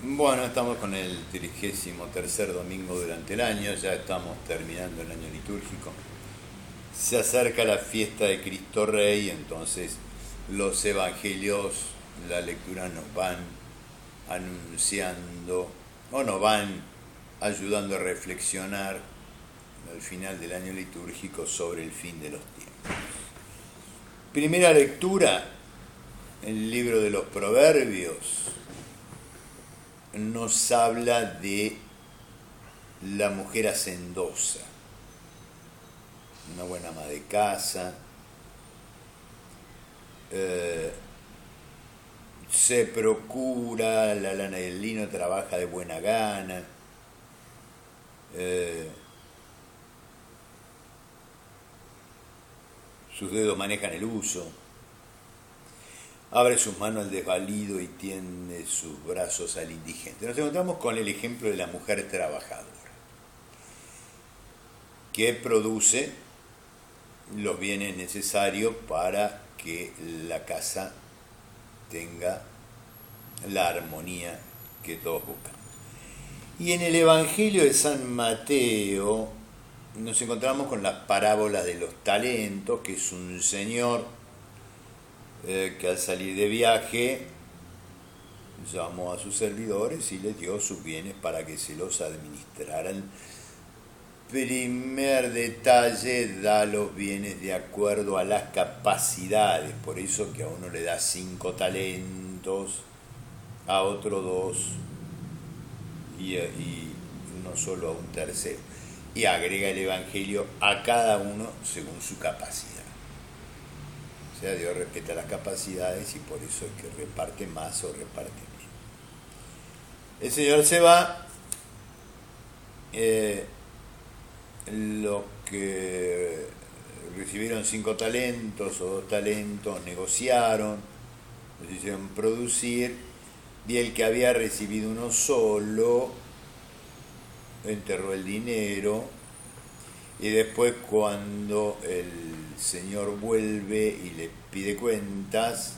Bueno, estamos con el 33º domingo durante el año, ya estamos terminando el año litúrgico. Se acerca la fiesta de Cristo Rey, entonces los evangelios, la lectura nos van anunciando o nos van ayudando a reflexionar al final del año litúrgico sobre el fin de los tiempos. Primera lectura, el libro de los Proverbios nos habla de la mujer hacendosa, una buena ama de casa, se procura la lana y el lino, trabaja de buena gana, sus dedos manejan el uso, abre sus manos al desvalido y tiende sus brazos al indigente. Nos encontramos con el ejemplo de la mujer trabajadora, que produce los bienes necesarios para que la casa tenga la armonía que todos buscamos. Y en el Evangelio de San Mateo nos encontramos con las parábolas de los talentos, que es un señor que al salir de viaje llamó a sus servidores y les dio sus bienes para que se los administraran. Primer detalle, da los bienes de acuerdo a las capacidades, por eso que a uno le da 5 talentos, a otro 2 y no solo a un tercero. Y agrega el Evangelio a cada uno según su capacidad. O sea, Dios respeta las capacidades y por eso es que reparte más o reparte menos. El Señor se va, los que recibieron 5 talentos o 2 talentos negociaron, los hicieron producir, y el que había recibido uno solo enterró el dinero, y después cuando el Señor vuelve y le pide cuentas,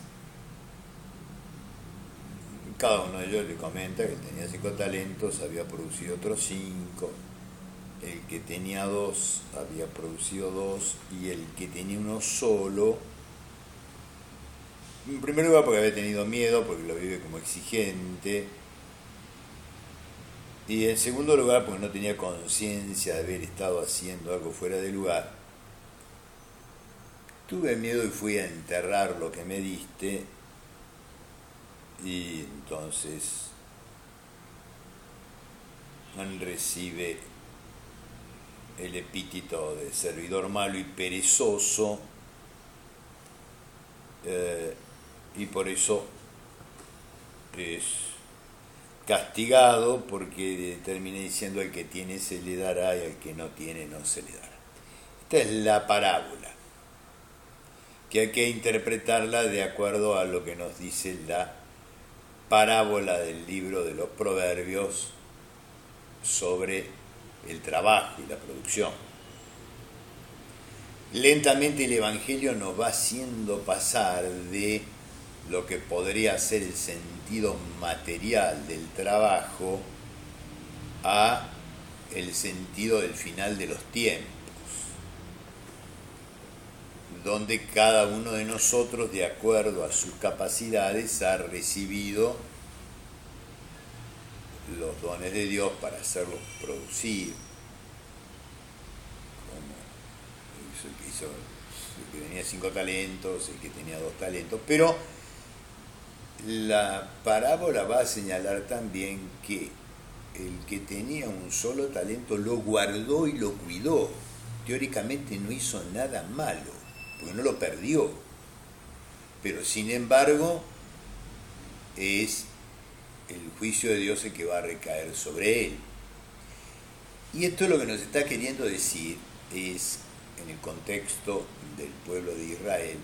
cada uno de ellos le comenta que tenía 5 talentos, había producido otros 5, el que tenía 2 había producido 2, y el que tenía uno solo, en primer lugar porque había tenido miedo, porque lo vive como exigente, y en segundo lugar porque no tenía conciencia de haber estado haciendo algo fuera de lugar. Tuve miedo y fui a enterrar lo que me diste, y entonces recibe el epíteto de servidor malo y perezoso, y por eso es castigado, porque termina diciendo: al que tiene se le dará y al que no tiene no se le dará. Esta es la parábola, que hay que interpretarla de acuerdo a lo que nos dice la parábola del libro de los Proverbios sobre el trabajo y la producción. Lentamente el Evangelio nos va haciendo pasar de lo que podría ser el sentido material del trabajo a el sentido del final de los tiempos, donde cada uno de nosotros, de acuerdo a sus capacidades, ha recibido los dones de Dios para hacerlos producir, como el que tenía 5 talentos, el que tenía 2 talentos, pero la parábola va a señalar también que el que tenía un solo talento lo guardó y lo cuidó. Teóricamente no hizo nada malo, porque no lo perdió, pero sin embargo es el juicio de Dios el que va a recaer sobre él. Y esto es lo que nos está queriendo decir, es en el contexto del pueblo de Israel,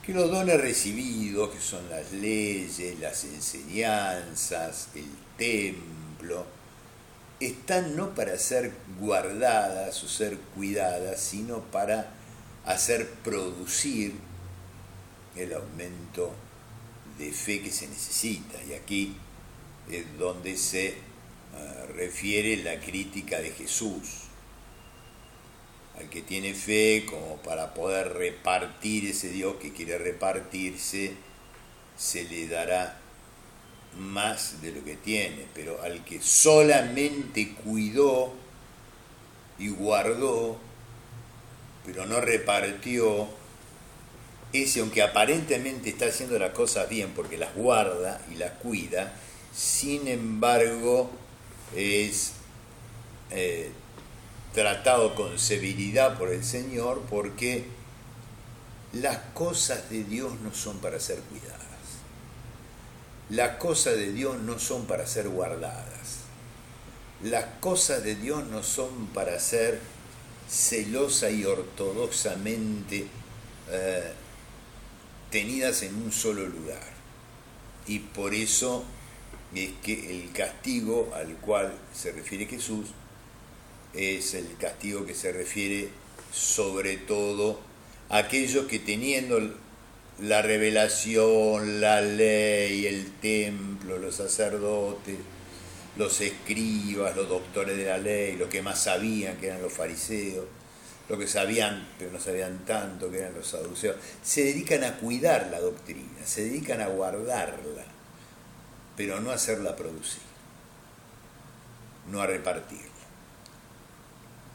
que los dones recibidos, que son las leyes, las enseñanzas, el templo, están no para ser guardadas o ser cuidadas, sino para hacer producir el aumento de fe que se necesita. Y aquí es donde se refiere la crítica de Jesús al que tiene fe, como para poder repartir ese Dios que quiere repartirse, se le dará más de lo que tiene, pero al que solamente cuidó y guardó, pero no repartió, ese, aunque aparentemente está haciendo las cosas bien porque las guarda y las cuida, sin embargo es tratado con severidad por el Señor, porque las cosas de Dios no son para ser cuidadas. Las cosas de Dios no son para ser guardadas. Las cosas de Dios no son para ser celosa y ortodoxamente tenidas en un solo lugar. Y por eso es que el castigo al cual se refiere Jesús es el castigo que se refiere sobre todo a aquellos que, teniendo la revelación, la ley, el templo, los sacerdotes, los escribas, los doctores de la ley, los que más sabían, que eran los fariseos, los que sabían pero no sabían tanto, que eran los saduceos, se dedican a cuidar la doctrina, se dedican a guardarla, pero no a hacerla producir, no a repartirla.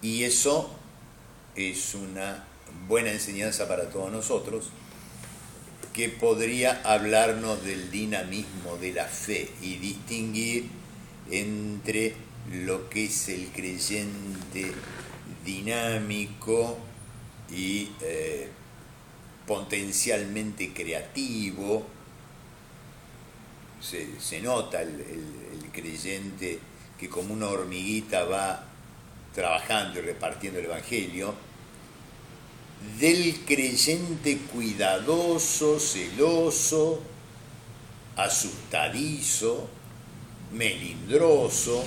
Y eso es una buena enseñanza para todos nosotros, que podría hablarnos del dinamismo de la fe y distinguir entre lo que es el creyente dinámico y potencialmente creativo. Se nota el creyente que como una hormiguita va trabajando y repartiendo el Evangelio, del creyente cuidadoso, celoso, asustadizo, melindroso,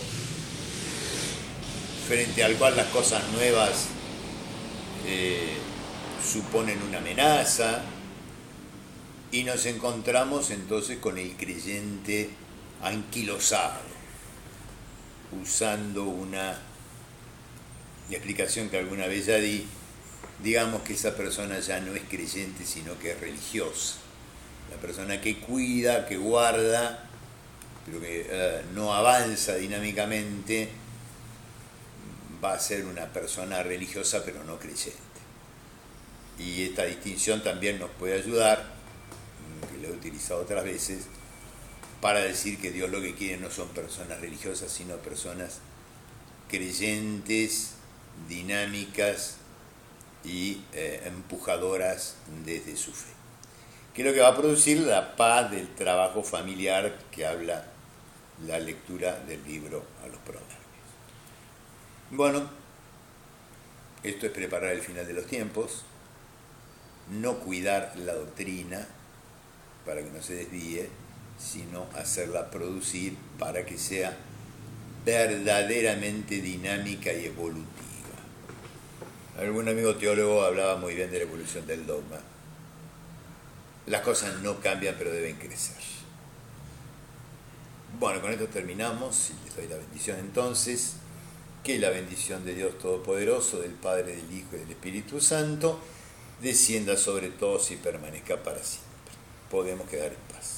frente al cual las cosas nuevas suponen una amenaza, y nos encontramos entonces con el creyente anquilosado, usando una explicación que alguna vez ya di. Digamos que esa persona ya no es creyente, sino que es religiosa. La persona que cuida, que guarda, pero que no avanza dinámicamente, va a ser una persona religiosa, pero no creyente. Y esta distinción también nos puede ayudar, que lo he utilizado otras veces, para decir que Dios lo que quiere no son personas religiosas, sino personas creyentes, dinámicas y empujadoras desde su fe. Que es lo que va a producir la paz del trabajo familiar que habla la lectura del libro a los Proverbios. Bueno, esto es preparar el final de los tiempos, no cuidar la doctrina para que no se desvíe, sino hacerla producir para que sea verdaderamente dinámica y evolutiva. Algún amigo teólogo hablaba muy bien de la evolución del dogma. Las cosas no cambian, pero deben crecer. Bueno, con esto terminamos y les doy la bendición entonces. Que la bendición de Dios Todopoderoso, del Padre, del Hijo y del Espíritu Santo, descienda sobre todos y permanezca para siempre. Podemos quedar en paz.